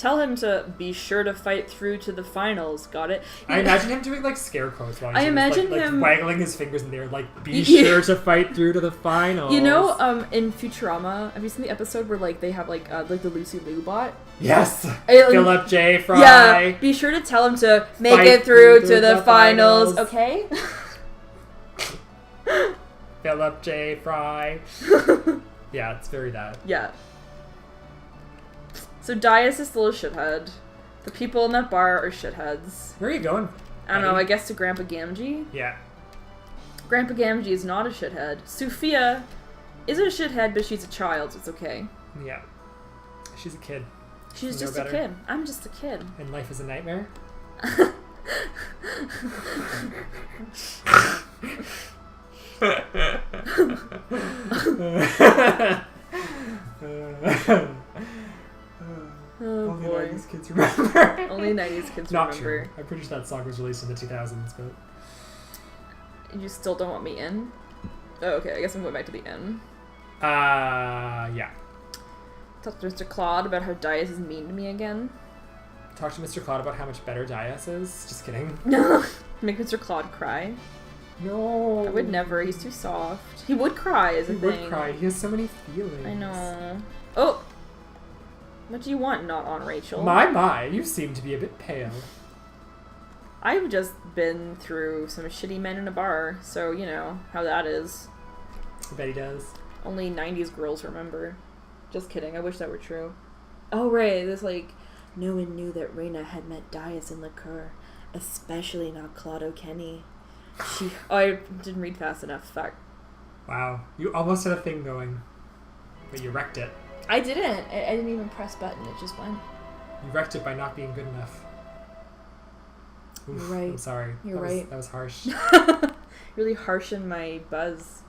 Tell him to be sure to fight through to the finals. Got it? I imagine him doing like scare quotes while he's him waggling his fingers in the air, like, be sure to fight through to the finals. You know, in Futurama, have you seen the episode where like they have like the Lucy Liu bot? Yes! Philip J. Fry! Yeah, be sure to tell him to make it through to the finals. Okay? Philip J. Fry. Yeah, it's very that. Yeah. So Dias is still a shithead. The people in that bar are shitheads. Where are you going? I don't know, I guess to Grandpa Gamgee? Yeah. Grandpa Gamgee is not a shithead. Sophia is a shithead, but she's a child, so it's okay. Yeah. She's a kid. She's just a kid. I'm just a kid. And life is a nightmare? Oh, only boy. 90s kids remember. Only 90s kids Not remember. true. I'm pretty sure that song was released in the 2000s, but... You still don't want me in? Oh, okay, I guess I'm going back to the inn. Yeah. Talk to Mr. Claude about how Dias is mean to me again. Talk to Mr. Claude about how much better Dias is. Just kidding. No. Make Mr. Claude cry. No. I would never. He's too soft. He would cry is a thing. He would cry. He has so many feelings. I know. Oh! What do you want, not on Rachel? My, you seem to be a bit pale. I've just been through some shitty men in a bar, so you know how that is. I bet he does. Only 90s girls remember. Just kidding, I wish that were true. Oh, right, there's like, no one knew that Reina had met Dias in liqueur, especially not Claude O'Kenny. Oh, I didn't read fast enough, fuck. Wow, you almost had a thing going, but you wrecked it. I didn't. I didn't even press button, it just went. You wrecked it by not being good enough. Oof, You're right. I'm sorry. You're right. That was harsh. Really harsh in my buzz.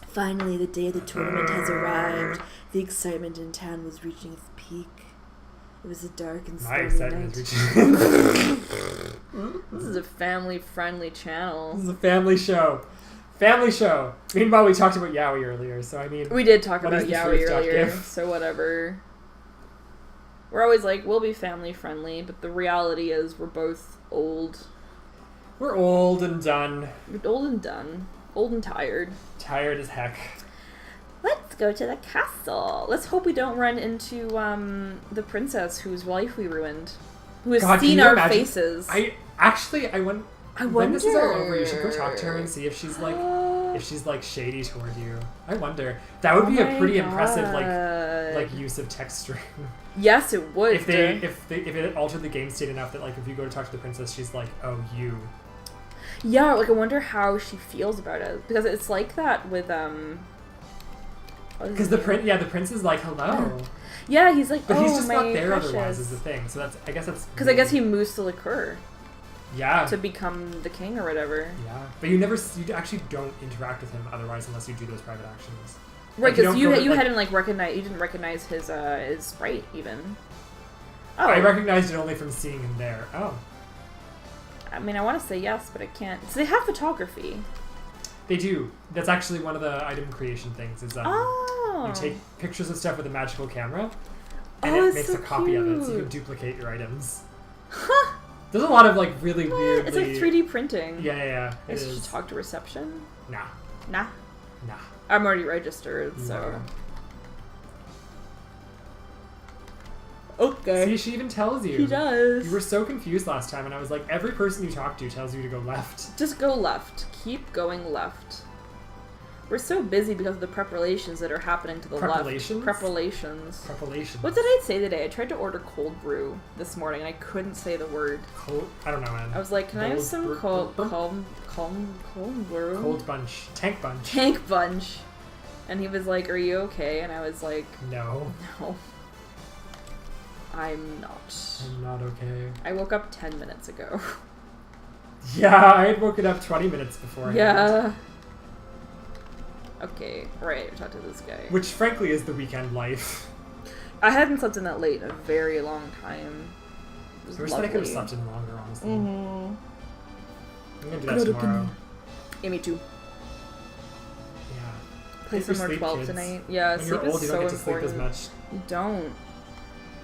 Finally, the day of the tournament has arrived. The excitement in town was reaching its peak. It was a dark and stormy night. This is a family-friendly channel. This is a family show. Family show. Meanwhile, we talked about Yaoi earlier, so I mean... We did talk about Yaoi earlier, earlier, so whatever. We're always like, we'll be family-friendly, but the reality is we're both old. We're old and done. We're old and done. Old and tired. Tired as heck. Let's go to the castle. Let's hope we don't run into the princess whose life we ruined. Who has seen our faces. I wonder... When this is all over, you should go talk to her and see if she's like shady toward you. I wonder. That would be a pretty impressive like use of text string. Yes, it would. If it altered the game state enough that like if you go to talk to the princess, she's like, oh, you. Yeah, like I wonder how she feels about it, because it's like that with Because the prince is like, hello. Yeah, he's like, but oh, he's just my not there precious. otherwise is the thing. So that's I guess I guess he moves to liqueur. Yeah. To become the king or whatever. Yeah, but you actually don't interact with him otherwise unless you do those private actions. Right, because you hadn't you didn't recognize his sprite even. Oh. I recognized it only from seeing him there. Oh. I mean, I want to say yes, but I can't. So they have photography. They do. That's actually one of the item creation things. Is you take pictures of stuff with a magical camera, and it makes a copy of it, so you can duplicate your items. Huh. There's a lot of like really weird. It's like 3D printing. Yeah. I should talk to reception. Nah. I'm already registered, so. Okay. See, she even tells you. She does. You were so confused last time, and I was like, every person you talk to tells you to go left. Just go left. Keep going left. We're so busy because of the preparations that are happening to the left. Preparations? What did I say today? I tried to order cold brew this morning, and I couldn't say the word. Cold? I don't know, man. I was like, can I have some cold brew? Cold bunch. Tank bunch. Tank bunch. And he was like, are you okay? And I was like, No. I'm not. I'm not okay. I woke up 10 minutes ago. Yeah, I had woken up 20 minutes beforehand. Yeah. Okay, right, talk to this guy. Which, frankly, is the weekend life. I hadn't slept in that late in a very long time. I wish that I could have slept in longer, honestly. Mm-hmm. I'm gonna do that tomorrow. Yeah, me too. Yeah. play Get your some more sleep, 12 kids. tonight. Yeah, When sleep you're old, is you so don't get to sleep important. as much. You don't.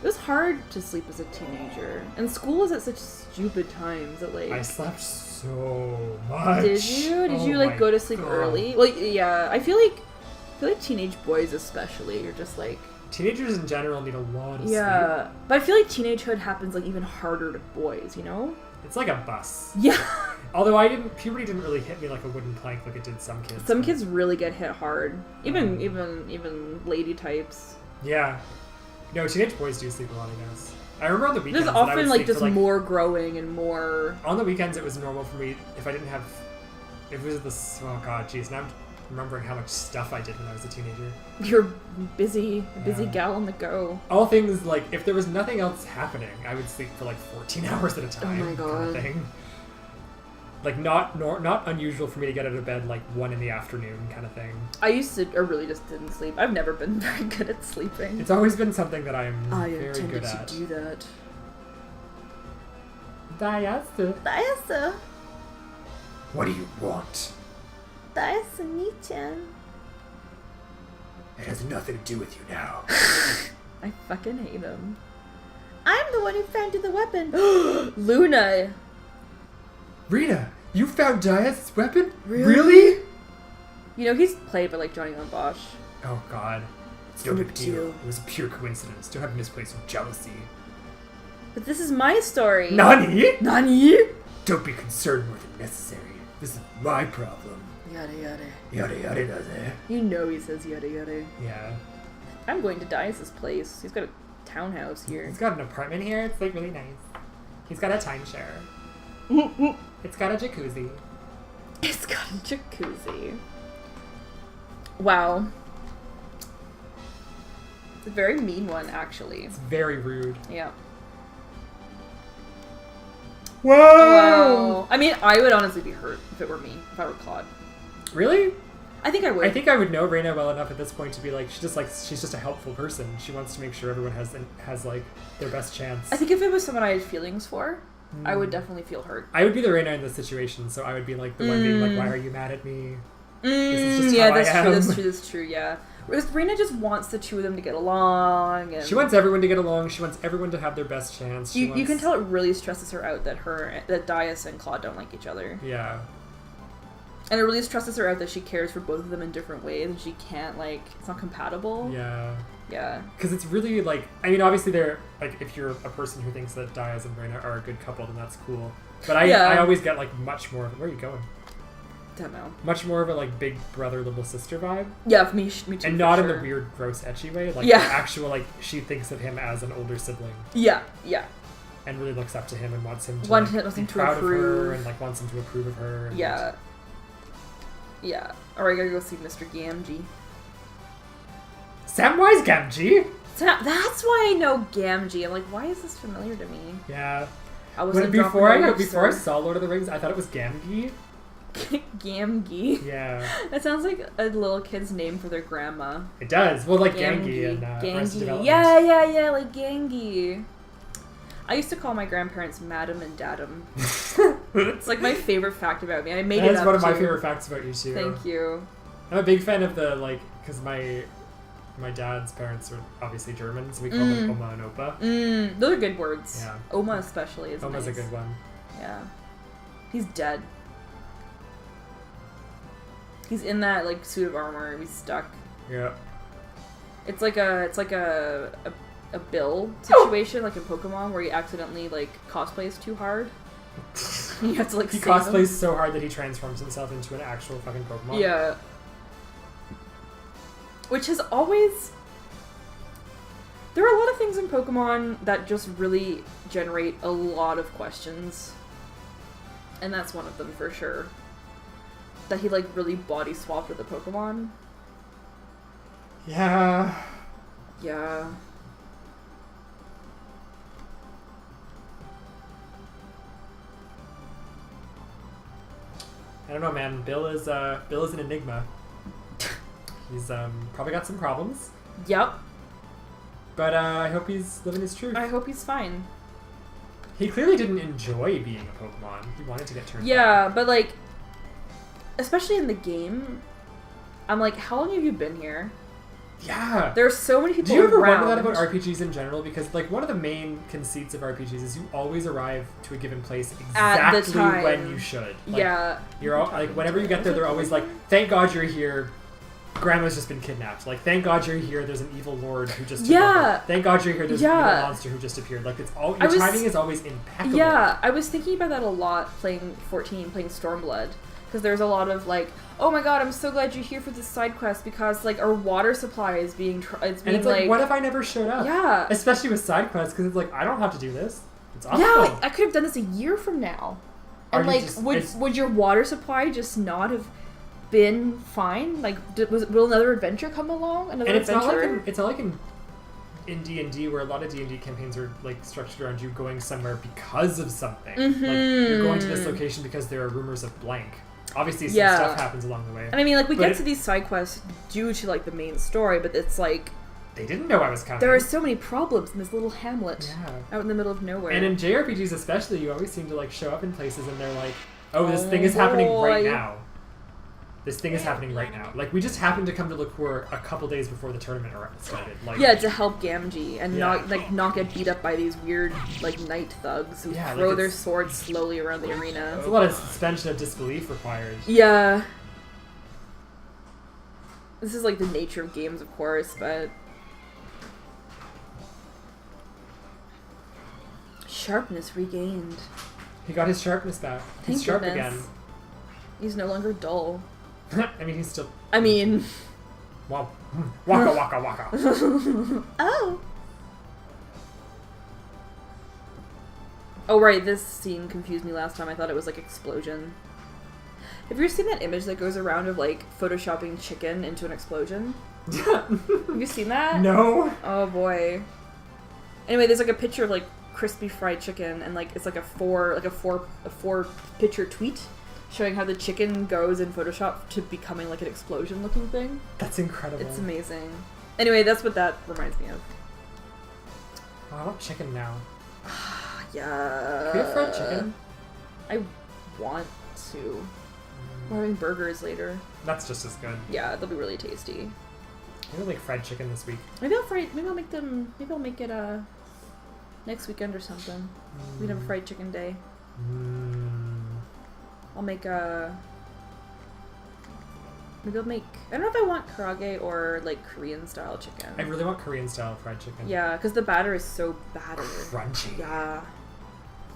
It was hard to sleep as a teenager, and school was at such stupid times that like. I slept so much. Did you? Did Oh you like my go to sleep God. early? Well, yeah. I feel like teenage boys especially. You're just like. Teenagers in general need a lot of sleep. Yeah, but I feel like teenagehood happens like even harder to boys. You know? It's like a bus. Yeah. Although puberty didn't really hit me like a wooden plank like it did some kids. Some but- kids really get hit hard. Even lady types. Yeah. No, teenage boys do sleep a lot, I guess. I remember on the weekends There's that I would often like sleep just for, more growing and more. On the weekends, it was normal for me if I didn't have. If it was this. Oh god, jeez. Now I'm remembering how much stuff I did when I was a teenager. You're busy Yeah. gal on the go. All things like if there was nothing else happening, I would sleep for like 14 hours at a time. Oh my God. Kind of thing. Like not unusual for me to get out of bed like 1 in the afternoon kind of thing. I used to, or really just didn't sleep. I've never been very good at sleeping. It's always been something that I'm I very intended good to at. do that. Dayasa. What do you want? Dayasa-ni-chan. It has nothing to do with you now. I fucking hate him. I'm the one who found you the weapon. Luna. Rita, you found Dia's weapon? Really? You know, he's played by like Johnny on Bosch. Oh god. It's no big deal. It was a pure coincidence. Don't have misplaced with jealousy. But this is my story. Nani? Nani? Don't be concerned more than necessary. This is my problem. Yada yada. Yada yada yada. You know he says yada yada. Yeah. I'm going to Dice's place. He's got a townhouse here. He's got an apartment here. It's like really nice. He's got a timeshare. It's got a jacuzzi. It's got a jacuzzi. Wow. It's a very mean one, actually. It's very rude. Yeah. Whoa! Wow. I mean, I would honestly be hurt if it were me, if I were Claude. Really? I think I would. I think I would know Reina well enough at this point to be like she's just a helpful person. She wants to make sure everyone has like their best chance. I think if it was someone I had feelings for, I would definitely feel hurt. I would be the Reina in this situation, so I would be like the one being like, "Why are you mad at me?" This is just Yeah, how I am. that's true, yeah. Whereas Reina just wants the two of them to get along. And She wants everyone to get along. She wants everyone to have their best chance. you can tell it really stresses her out that Dias and Claude don't like each other. Yeah. And it really stresses her out that she cares for both of them in different ways and she can't, like, it's not compatible. Yeah. Yeah. Because it's really like, I mean, obviously they're like, if you're a person who thinks that Diaz and Reina are a good couple, then that's cool. But I always get like much more of, where are you going? Don't know. Much more of a like big brother little sister vibe. Yeah, for me too. And not in the weird, gross, etchy way. Like the actual, like, she thinks of him as an older sibling. Yeah. And really looks up to him and wants him to Wants like, him be to proud of her approve. and like wants him to approve of her. And Yeah. Or I gotta go see Mr. Gamgee. Samwise Gamgee? That's why I know Gamgee. I'm like, why is this familiar to me? Yeah. I was Before I saw Lord of the Rings, I thought it was Gamgee. Gamgee. Yeah. That sounds like a little kid's name for their grandma. It does. Well, like Gangi and Arrested Development. Yeah, like Gangi. I used to call my grandparents Madam and Dadum. It's like my favorite fact about me. I made it up. That's one of my too. favorite facts about you too. Thank you. I'm a big fan of the like, because my dad's parents are obviously German, so we call them Oma and Opa. Those are good words. Yeah. Oma especially is Oma's nice. a good one. Yeah. He's dead. He's in that like suit of armor. He's stuck. Yeah. It's like a build situation, like in Pokemon, where he accidentally like cosplays too hard. You have to like. He save him. cosplays so hard that he transforms himself into an actual fucking Pokemon. Yeah. Which has always. There are a lot of things in Pokemon that just really generate a lot of questions. And that's one of them for sure. That he like really body swapped with a Pokemon. Yeah. Yeah. I don't know, man. Bill is an enigma. He's probably got some problems. Yep. But I hope he's living his truth. I hope he's fine. He clearly didn't enjoy being a Pokemon. He wanted to get turned Yeah, back. but like, especially in the game, I'm like, how long have you been here? Yeah. There's so many people around. Do you ever around. wonder that about RPGs in general? Because, like, one of the main conceits of RPGs is you always arrive to a given place exactly when you should. Like, yeah. You're all, like, whenever you get there, they're always like, thank God you're here. Grandma's just been kidnapped. Like, thank God you're here. There's an evil lord who just took over. Thank God you're here. There's an evil monster who just appeared. Like, it's all your timing is always impeccable. Yeah, I was thinking about that a lot playing 14, playing Stormblood, because there's a lot of like, oh my God, I'm so glad you're here for this side quest because like our water supply is being and it's like, what if I never showed up? Yeah, especially with side quests, because it's like I don't have to do this. It's awesome. Yeah, like, I could have done this a year from now, and like, would your water supply just not have been fine? Like, will another adventure come along? Another adventure? It's not like in D&D where a lot of D&D campaigns are like structured around you going somewhere because of something. Mm-hmm. Like you're going to this location because there are rumors of blank. Obviously, some stuff happens along the way. And I mean, like, we get to these side quests due to like the main story, but it's like they didn't know I was coming. There are so many problems in this little hamlet out in the middle of nowhere. And in JRPGs especially, you always seem to like show up in places and they're like, oh, this thing is happening right now. This thing is happening right now. Like, we just happened to come to Liqueur a couple days before the tournament started. Like, to help Gamgee and not get beat up by these weird, like, knight thugs who throw their swords slowly around the arena. There's a lot of suspension of disbelief required. Yeah. This is, like, the nature of games, of course, but... Sharpness regained. He got his sharpness back. He's sharp again. He's no longer dull. I mean, he's still... I mean... Wow. Waka waka waka. Oh! Oh, right, this scene confused me last time. I thought it was, like, explosion. Have you ever seen that image that goes around of, like, photoshopping chicken into an explosion? Have you seen that? No. Oh, boy. Anyway, there's, like, a picture of, like, crispy fried chicken, and, like, it's, like, a four picture tweet showing how the chicken goes in Photoshop to becoming like an explosion looking thing. That's incredible. It's amazing. Anyway, that's what that reminds me of. Oh, I want chicken now. Yeah. Can we have fried chicken? I want to. We're having burgers later. That's just as good. Yeah, they'll be really tasty. Maybe I'll make fried chicken this week. Maybe I'll make it next weekend or something. We can have a fried chicken day. Maybe I'll make... I don't know if I want karage or, like, Korean-style chicken. I really want Korean-style fried chicken. Yeah, because the batter is so battered. Crunchy. Yeah.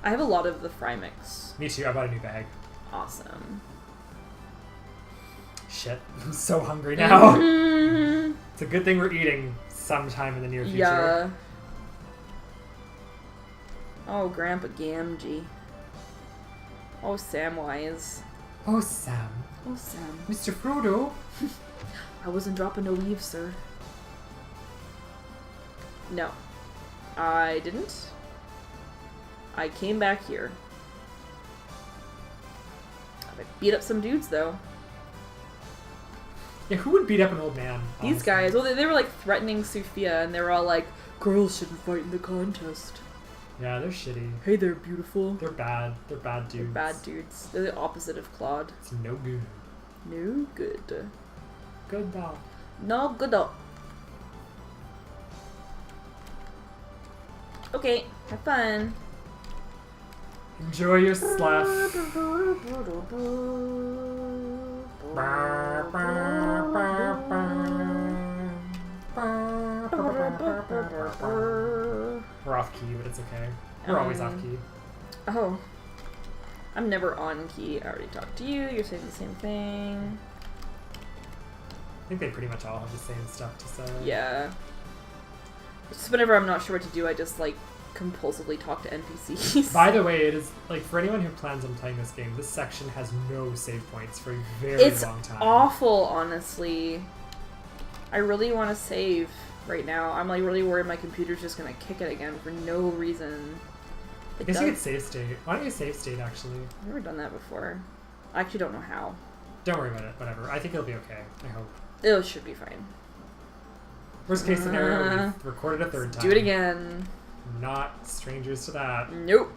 I have a lot of the fry mix. Me too. I bought a new bag. Awesome. Shit. I'm so hungry now. It's a good thing we're eating sometime in the near future. Yeah. Oh, Grandpa Gamgee. Oh, Samwise. Oh, Sam. Oh, Sam. Mr. Frodo. I wasn't dropping no leaves, sir. No. I didn't. I came back here. I beat up some dudes, though. Yeah, who would beat up an old man? These honestly? guys. Well, they were, like, threatening Sophia, and they were all like, girls shouldn't fight in the contest. Yeah, they're shitty. Hey there, beautiful. They're bad. They're bad dudes. They're bad dudes. They're the opposite of Claude. It's no good. No good. Good dog. No good dog. Okay, have fun. Enjoy your sluff. We're off key, but it's okay. We're always off key. Oh. I'm never on key. I already talked to you. You're saying the same thing. I think they pretty much all have the same stuff to say. Yeah. Just whenever I'm not sure what to do, I just, like, compulsively talk to NPCs. By the way, it is, like, for anyone who plans on playing this game, this section has no save points for a very long time. It's awful, honestly. I really want to save right now. I'm, like, really worried my computer's just gonna kick it again for no reason. I guess you could save state. Why don't you save state, actually? I've never done that before. I actually don't know how. Don't worry about it. Whatever. I think it'll be okay. I hope. It should be fine. Worst case scenario, we've recorded a third time. Do it again. Not strangers to that. Nope.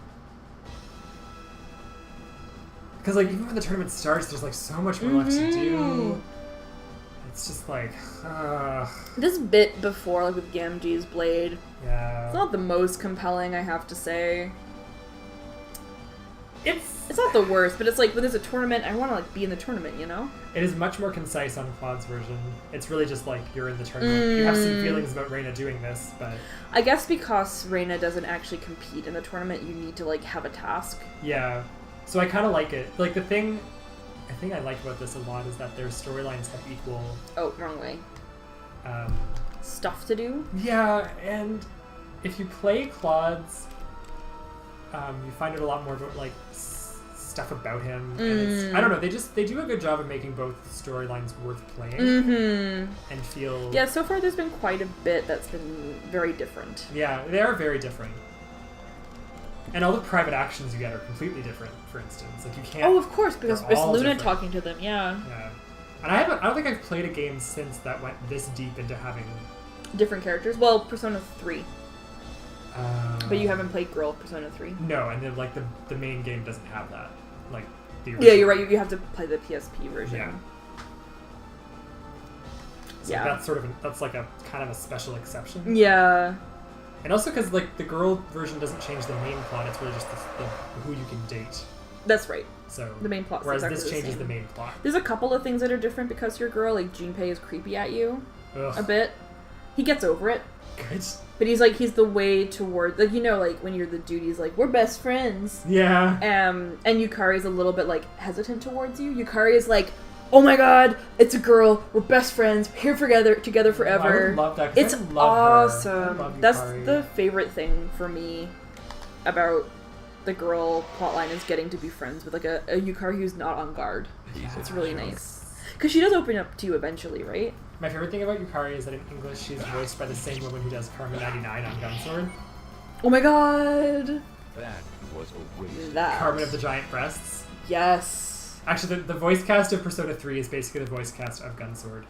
Because, like, even when the tournament starts, there's, like, so much more left to do. it's just like, This bit before, like with Gamgee's blade, yeah, it's not the most compelling, I have to say. It's not the worst, but it's like when there's a tournament, I want to like be in the tournament, you know? It is much more concise on Claude's version. It's really just like you're in the tournament. You have some feelings about Reina doing this, but I guess because Reina doesn't actually compete in the tournament, you need to like have a task. Yeah, so I kind of like it. Like the thing I think I like about this a lot is that their storylines have equal. Oh, wrong way. Stuff to do. Yeah, and if you play Claude's, you find out a lot more about like stuff about him. And it's, I don't know. They do a good job of making both storylines worth playing and feel. Yeah, so far there's been quite a bit that's been very different. Yeah, they are very different. And all the private actions you get are completely different. For instance, like you can't. Oh, of course, because it's Luna different. talking to them. Yeah. Yeah, and I don't think I've played a game since that went this deep into having different characters. Well, Persona 3. But you haven't played Girl Persona 3? No, and then like the main game doesn't have that. Like the yeah, you're right. You have to play the PSP version. Yeah. So yeah. That's like a kind of a special exception. Yeah. And also because like the girl version doesn't change the main plot. It's really just the who you can date. That's right. So the main plot. Whereas exactly this changes the main plot. There's a couple of things that are different because you're a girl. Like Junpei is creepy at you Ugh. a bit. He gets over it. Good. But he's the way toward, like, you know, like when you're the dude, he's like, we're best friends. Yeah. And Yukari's a little bit like hesitant towards you. Yukari is like, oh my god, it's a girl, we're best friends, we're here together forever. I would love that. It's I love awesome. Her. I love That's Yukari. the favorite thing for me about the girl plotline is getting to be friends with like a Yukari who's not on guard. Yeah. It's really nice. Because she does open up to you eventually, right? My favorite thing about Yukari is that in English she's voiced by the same woman who does Karma 99 on Gunsword. Oh my god! That was a waste. Carmen of the Giant Breasts. Yes. Actually, the voice cast of Persona 3 is basically the voice cast of Gunsword.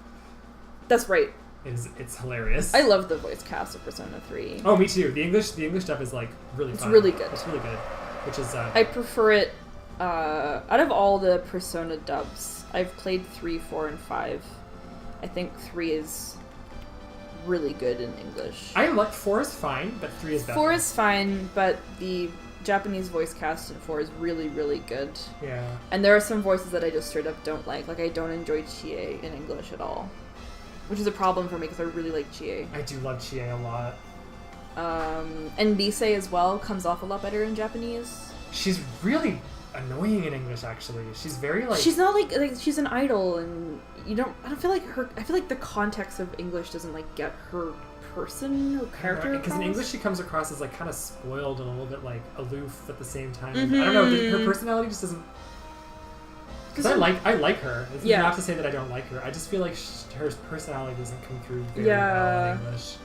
That's right. It's hilarious. I love the voice cast of Persona 3. Oh, me too. The English stuff is like really fun. It's really good. It's really good. Which is I prefer it out of all the Persona dubs. I've played 3, 4, and 5. I think 3 is really good in English. I like 4 is fine, but 3 is better. 4 is fine, but the Japanese voice cast in 4 is really, really good. Yeah. And there are some voices that I just straight up don't like. Like, I don't enjoy Chie in English at all. Which is a problem for me because I really like Chie. I do love Chie a lot. And Nisei as well comes off a lot better in Japanese. She's really annoying in English, actually. She's very like... She's not like she's an idol, and I don't feel like I feel like the context of English doesn't like get her person or character because in across. English she comes across as like kind of spoiled and a little bit like aloof at the same time. I don't know, her personality just doesn't... Because I like her. It's not to say that I don't like her. I just feel like her personality doesn't come through very well in English.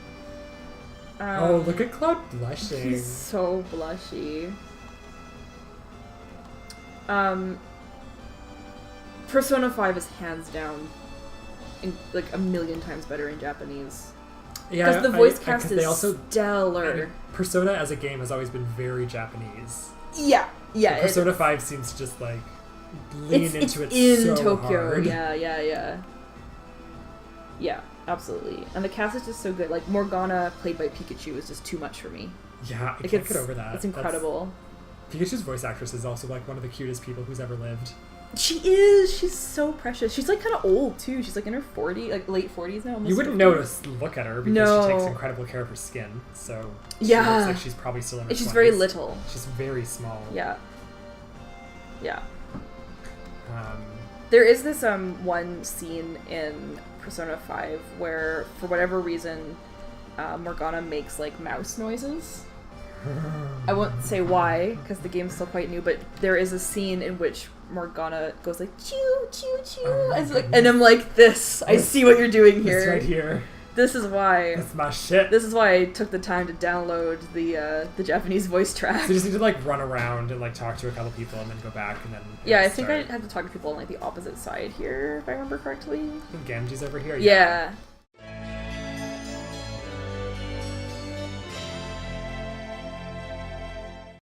Oh, look at Cloud blushing. He's so blushy. Persona 5 is hands down like a million times better in Japanese. Yeah, because the voice cast is stellar. I mean, Persona as a game has always been very Japanese. Yeah. So Persona 5 seems to just like lean into it in so Tokyo. hard. Yeah, absolutely. And the cast is just so good. Like Morgana played by Pikachu is just too much for me. Yeah, I can't get over that. It's incredible. Pikachu's voice actress is also like one of the cutest people who's ever lived. She is. She's so precious. She's like kind of old too. She's like in her 40s, like late 40s now. You wouldn't notice. Look at her because she takes incredible care of her skin. So she looks like she's probably still in her 20s. She's very little. She's very small. Yeah. There is this one scene in Persona 5 where, for whatever reason, Morgana makes like mouse noises. I won't say why, because the game's still quite new, but there is a scene in which Morgana goes like, choo, choo, choo, and I'm like, I see what you're doing here. This right here. This is why. That's my shit. This is why I took the time to download the Japanese voice track. So you just need to like run around and like talk to a couple people and then go back and then... Yeah, I think I had to talk to people on like the opposite side here, if I remember correctly. Gamgee's over here? Yeah.